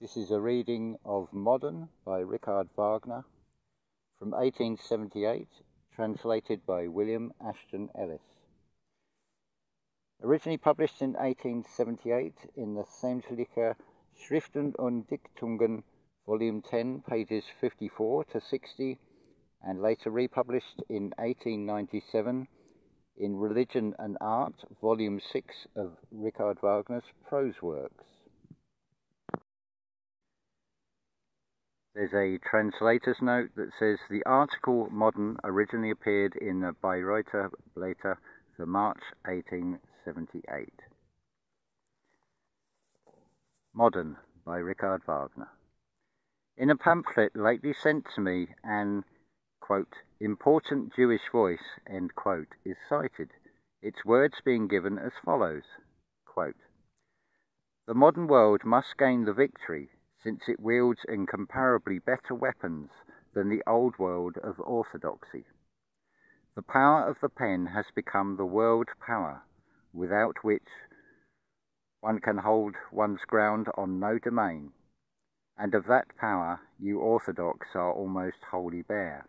This is a reading of Modern by Richard Wagner from 1878, translated by William Ashton Ellis. Originally published in 1878 in the Sämtliche Schriften und Dichtungen Volume 10, pages 54 to 60, and later republished in 1897 in Religion and Art, Volume 6 of Richard Wagner's prose works. There's a translator's note that says the article Modern originally appeared in the Bayreuther Blätter for March 1878. Modern by Richard Wagner. In a pamphlet lately sent to me, an, quote, important Jewish voice, end quote, is cited, its words being given as follows, quote, the modern world must gain the victory, since it wields incomparably better weapons than the old world of orthodoxy. The power of the pen has become the world power, without which one can hold one's ground on no domain, and of that power you orthodox are almost wholly bare.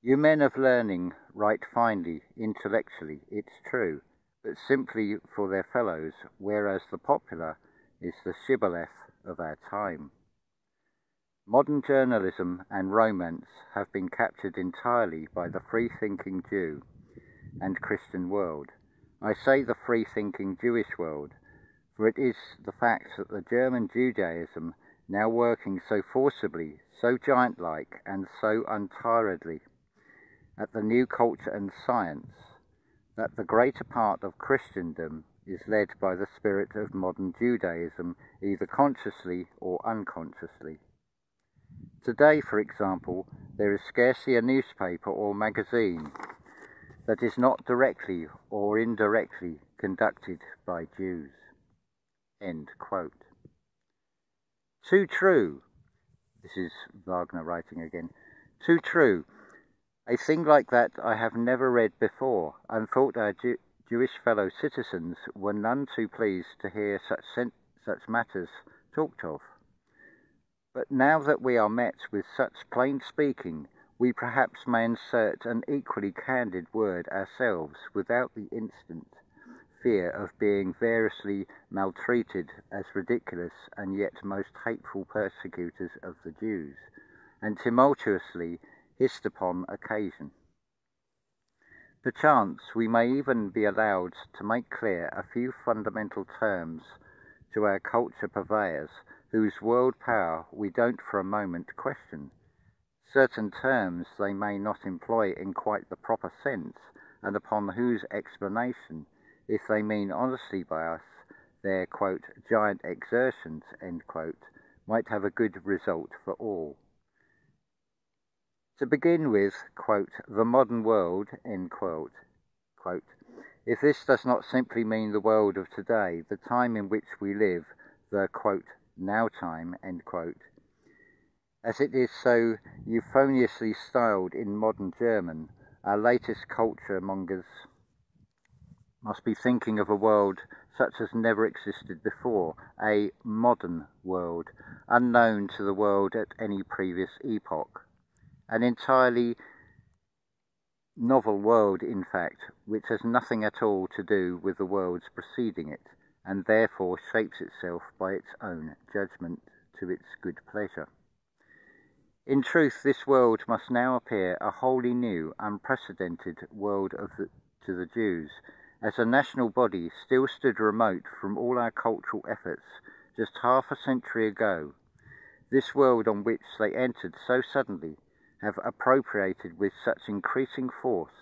You men of learning write finely, intellectually, it's true, but simply for their fellows, whereas the popular is the shibboleth of our time. Modern journalism and romance have been captured entirely by the free-thinking Jew and Christian world. I say the free-thinking Jewish world, for it is the fact that the German Judaism, now working so forcibly, so giant-like, and so untiredly at the new culture and science, that the greater part of Christendom is led by the spirit of modern Judaism, either consciously or unconsciously. Today, for example, there is scarcely a newspaper or magazine that is not directly or indirectly conducted by Jews. End quote. Too true. This is Wagner writing again. Too true. A thing like that I have never read before, and thought our Jewish fellow citizens were none too pleased to hear such matters talked of. But now that we are met with such plain speaking, we perhaps may insert an equally candid word ourselves, without the instant fear of being variously maltreated as ridiculous and yet most hateful persecutors of the Jews, and tumultuously hissed upon occasion. Perchance we may even be allowed to make clear a few fundamental terms to our culture purveyors, whose world power we don't for a moment question. Certain terms they may not employ in quite the proper sense, and upon whose explanation, if they mean honestly by us, their, quote, giant exertions, end quote, might have a good result for all. To begin with, quote, the modern world, end quote, quote, if this does not simply mean the world of today, the time in which we live, the, quote, now time, end quote, as it is so euphoniously styled in modern German, our latest culture mongers must be thinking of a world such as never existed before, a modern world, unknown to the world at any previous epoch. An entirely novel world, in fact, which has nothing at all to do with the worlds preceding it, and therefore shapes itself by its own judgment to its good pleasure. In truth, this world must now appear a wholly new, unprecedented world to the Jews, as a national body still stood remote from all our cultural efforts just half a century ago. This world on which they entered so suddenly, have appropriated with such increasing force.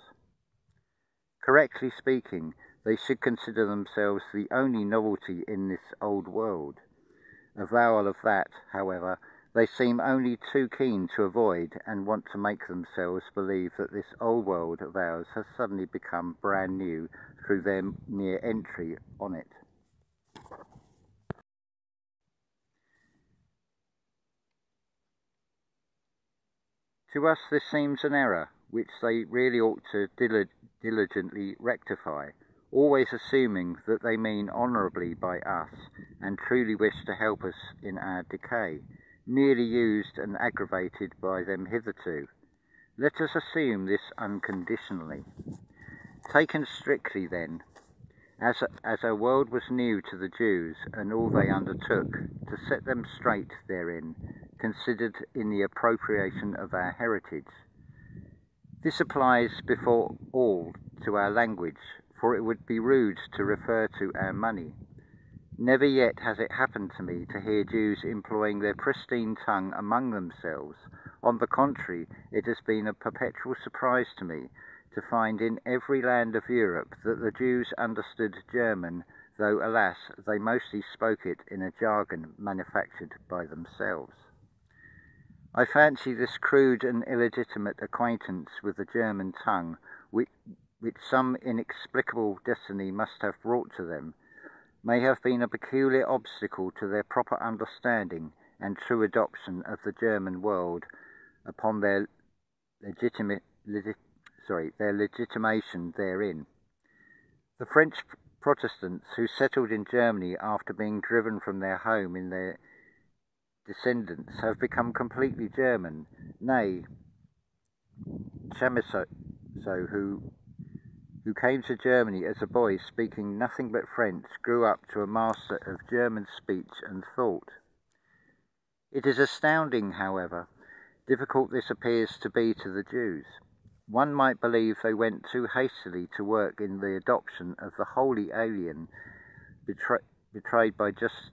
Correctly speaking, they should consider themselves the only novelty in this old world. Avowal of that, however, they seem only too keen to avoid, and want to make themselves believe that this old world of ours has suddenly become brand new through their mere entry on it. To us this seems an error, which they really ought to diligently rectify, always assuming that they mean honourably by us and truly wish to help us in our decay, merely used and aggravated by them hitherto. Let us assume this unconditionally. Taken strictly then, as our world was new to the Jews and all they undertook to set them straight therein, considered in the appropriation of our heritage. This applies before all to our language, for it would be rude to refer to our money. Never yet has it happened to me to hear Jews employing their pristine tongue among themselves. On the contrary, it has been a perpetual surprise to me to find in every land of Europe that the Jews understood German, though, alas, they mostly spoke it in a jargon manufactured by themselves. I fancy this crude and illegitimate acquaintance with the German tongue, which some inexplicable destiny must have brought to them, may have been a peculiar obstacle to their proper understanding and true adoption of the German world upon their legitimation therein. The French Protestants who settled in Germany after being driven from their home in their descendants have become completely German. Nay, Chamisso, who came to Germany as a boy speaking nothing but French, grew up to a master of German speech and thought. It is astounding, however, difficult this appears to be to the Jews. One might believe they went too hastily to work in the adoption of the wholly alien, betrayed by just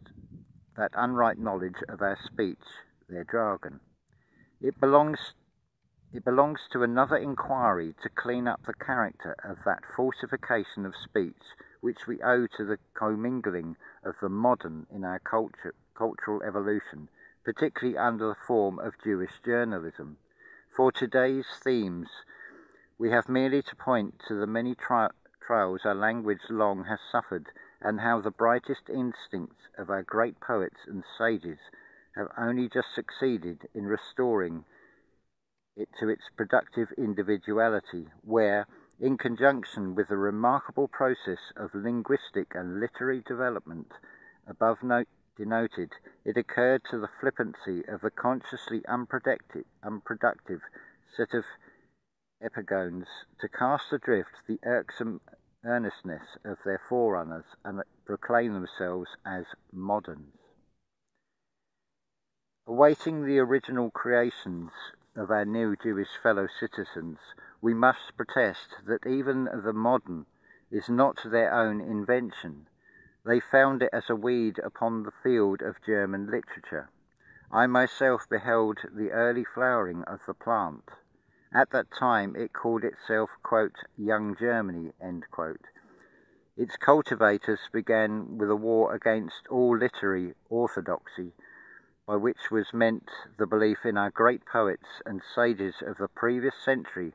that unright knowledge of our speech, their jargon. It belongs to another inquiry to clean up the character of that falsification of speech which we owe to the commingling of the modern in our cultural evolution, particularly under the form of Jewish journalism. For today's themes, we have merely to point to the many trials our language long has suffered, and how the brightest instincts of our great poets and sages have only just succeeded in restoring it to its productive individuality, where, in conjunction with the remarkable process of linguistic and literary development above denoted, it occurred to the flippancy of the consciously unproductive set of epigones to cast adrift the irksome earnestness of their forerunners and proclaim themselves as moderns. Awaiting the original creations of our new Jewish fellow citizens, we must protest that even the modern is not their own invention. They found it as a weed upon the field of German literature. I myself beheld the early flowering of the plant. At that time it called itself, quote, Young Germany, end quote. Its cultivators began with a war against all literary orthodoxy, by which was meant the belief in our great poets and sages of the previous century,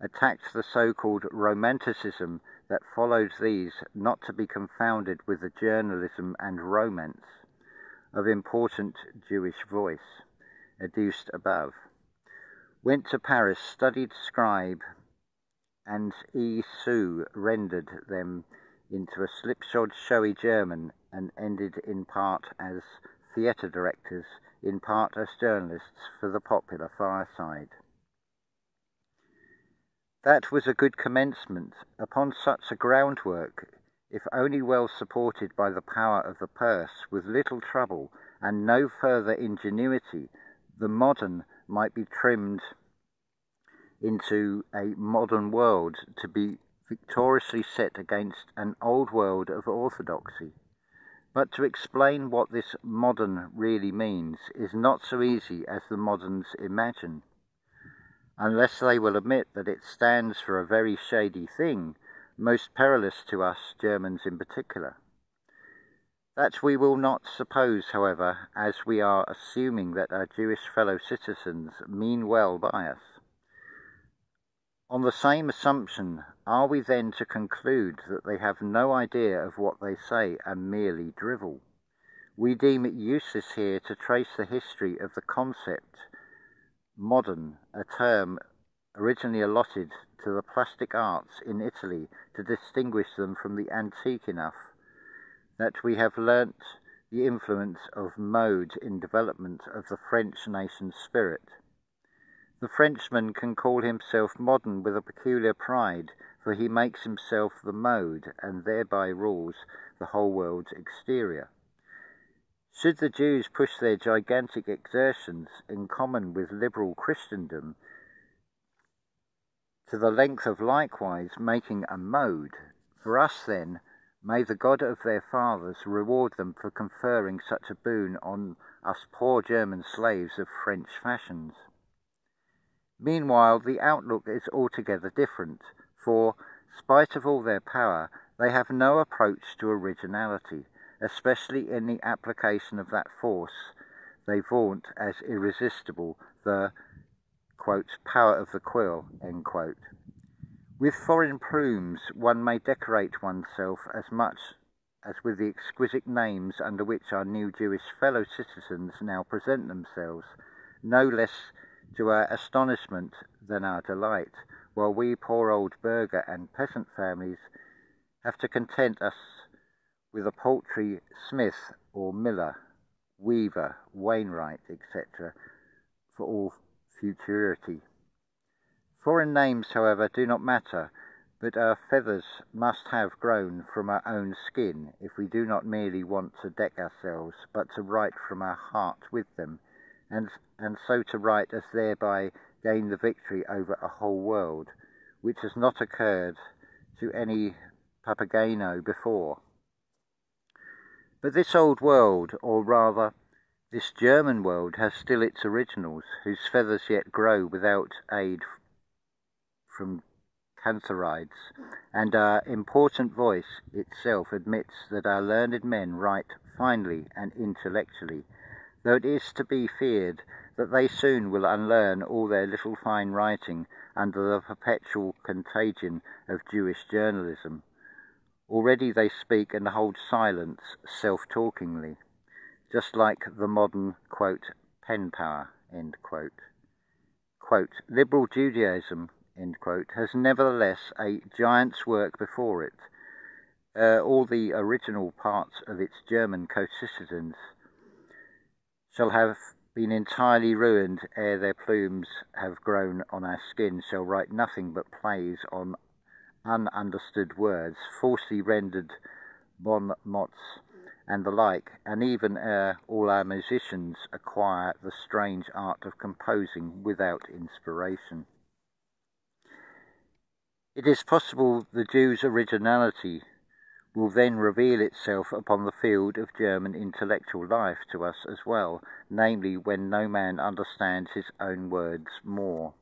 attacked the so-called romanticism that followed these, not to be confounded with the journalism and romance of important Jewish voice, adduced above. Went to Paris, studied scribe, and E. Sue rendered them into a slipshod showy German, and ended in part as theatre directors, in part as journalists for the popular fireside. That was a good commencement. Upon such a groundwork, if only well supported by the power of the purse, with little trouble and no further ingenuity, the modern might be trimmed into a modern world to be victoriously set against an old world of orthodoxy. But to explain what this modern really means is not so easy as the moderns imagine, unless they will admit that it stands for a very shady thing, most perilous to us Germans in particular. That we will not suppose, however, as we are assuming that our Jewish fellow citizens mean well by us. On the same assumption, are we then to conclude that they have no idea of what they say and merely drivel? We deem it useless here to trace the history of the concept modern, a term originally allotted to the plastic arts in Italy to distinguish them from the antique enough that we have learnt the influence of mode in development of the French nation's spirit. The Frenchman can call himself modern with a peculiar pride, for he makes himself the mode and thereby rules the whole world's exterior. Should the Jews push their gigantic exertions in common with liberal Christendom to the length of likewise making a mode, for us then, may the God of their fathers reward them for conferring such a boon on us poor German slaves of French fashions. Meanwhile, the outlook is altogether different, for, spite of all their power, they have no approach to originality, especially in the application of that force they vaunt as irresistible, the, quote, power of the quill, end quote. With foreign plumes one may decorate oneself as much as with the exquisite names under which our new Jewish fellow citizens now present themselves, no less to our astonishment than our delight, while we poor old burgher and peasant families have to content us with a paltry Smith or Miller, Weaver, Wainwright, etc., for all futurity. Foreign names, however, do not matter, but our feathers must have grown from our own skin if we do not merely want to deck ourselves, but to write from our heart with them, and so to write as thereby gain the victory over a whole world, which has not occurred to any Papageno before. But this old world, or rather this German world, has still its originals, whose feathers yet grow without aid from cantharides, and our important voice itself admits that our learned men write finely and intellectually, though it is to be feared that they soon will unlearn all their little fine writing under the perpetual contagion of Jewish journalism. Already they speak and hold silence self-talkingly, just like the modern, quote, pen power, end quote. Quote, liberal Judaism, end quote, has nevertheless a giant's work before it. All the original parts of its German co-citizens shall have been entirely ruined ere their plumes have grown on our skin, shall write nothing but plays on ununderstood words, falsely rendered bon mots, and the like, and even all our musicians acquire the strange art of composing without inspiration. It is possible the Jew's originality will then reveal itself upon the field of German intellectual life to us as well, namely when no man understands his own words more.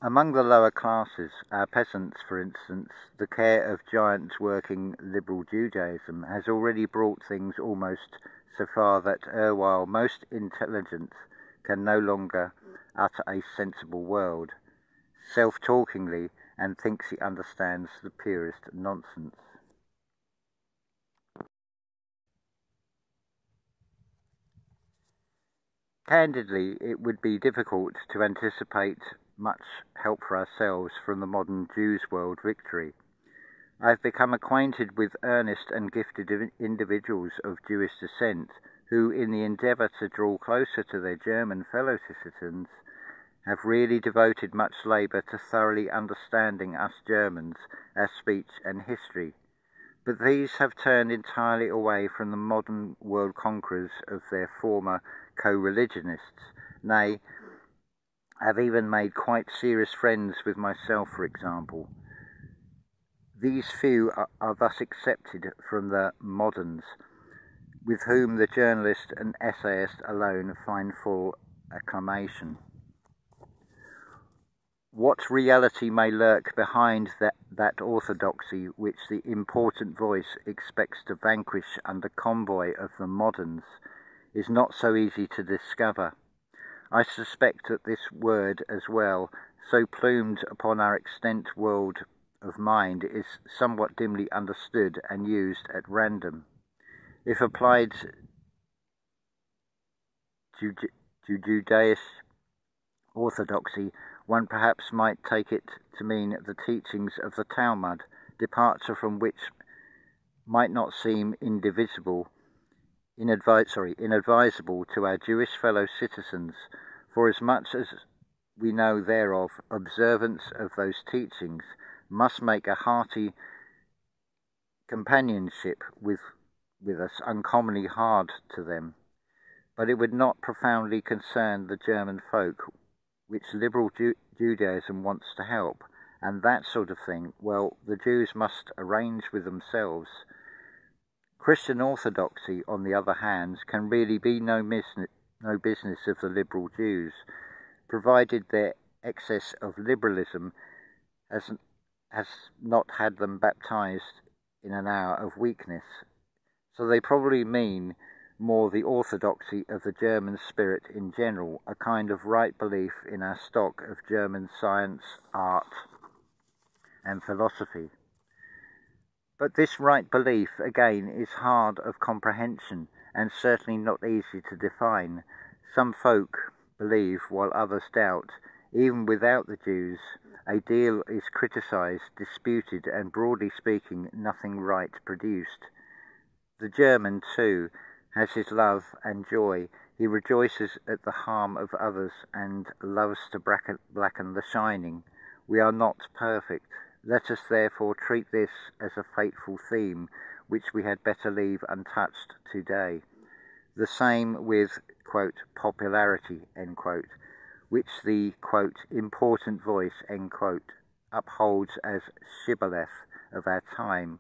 Among the lower classes, our peasants, for instance, the care of giants working liberal Judaism has already brought things almost so far that erewhile most intelligence can no longer utter a sensible word, self-talkingly, and thinks he understands the purest nonsense. Candidly, it would be difficult to anticipate much help for ourselves from the modern Jews' world victory. I have become acquainted with earnest and gifted individuals of Jewish descent who, in the endeavour to draw closer to their German fellow citizens, have really devoted much labour to thoroughly understanding us Germans, our speech and history. But these have turned entirely away from the modern world conquerors of their former co-religionists, nay, have even made quite serious friends with myself, for example. These few are thus accepted from the moderns, with whom the journalist and essayist alone find full acclamation. What reality may lurk behind that orthodoxy which the important voice expects to vanquish under convoy of the moderns is not so easy to discover. I suspect that this word as well, so plumed upon our extant world of mind, is somewhat dimly understood and used at random. If applied to orthodoxy, one perhaps might take it to mean the teachings of the Talmud, departure from which might not seem inadvisable to our Jewish fellow citizens, for as much as we know thereof, observance of those teachings must make a hearty companionship with us uncommonly hard to them. But it would not profoundly concern the German folk, which liberal Judaism wants to help, and that sort of thing, well, the Jews must arrange with themselves. Christian orthodoxy, on the other hand, can really be no business of the liberal Jews, provided their excess of liberalism has not had them baptized in an hour of weakness. So they probably mean more the orthodoxy of the German spirit in general, a kind of right belief in our stock of German science, art, and philosophy. But this right belief, again, is hard of comprehension, and certainly not easy to define. Some folk believe, while others doubt. Even without the Jews, a deal is criticised, disputed, and broadly speaking, nothing right produced. The German, too, has his love and joy. He rejoices at the harm of others and loves to blacken the shining. We are not perfect. Let us therefore treat this as a fateful theme, which we had better leave untouched today. The same with, quote, popularity, end quote, which the, quote, important voice, end quote, upholds as shibboleth of our time.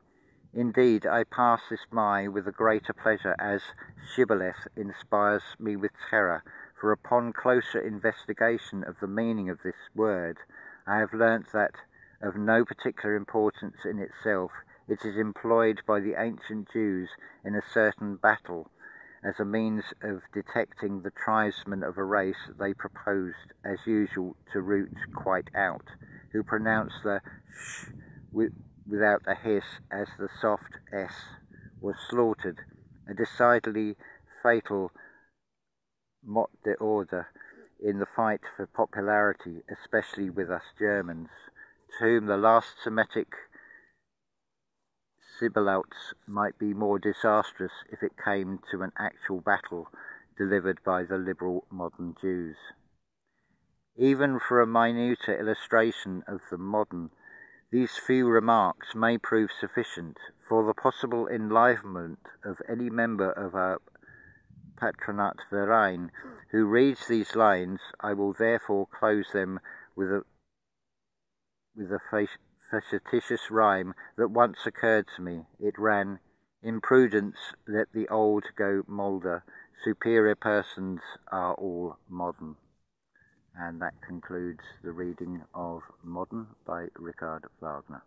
Indeed, I pass this by with a greater pleasure, as shibboleth inspires me with terror, for upon closer investigation of the meaning of this word, I have learnt that, of no particular importance in itself, it is employed by the ancient Jews in a certain battle, as a means of detecting the tribesmen of a race they proposed, as usual, to root quite out, who pronounce the sh without a hiss, as the soft s was slaughtered, a decidedly fatal mot d'ordre in the fight for popularity, especially with us Germans, to whom the last Semitic sibilants might be more disastrous if it came to an actual battle delivered by the liberal modern Jews. Even for a minuter illustration of the modern, these few remarks may prove sufficient for the possible enlivenment of any member of our Patronat Verein who reads these lines. I will therefore close them with a facetious rhyme that once occurred to me. It ran, "In prudence let the old go moulder, superior persons are all modern." And that concludes the reading of Modern by Richard Wagner.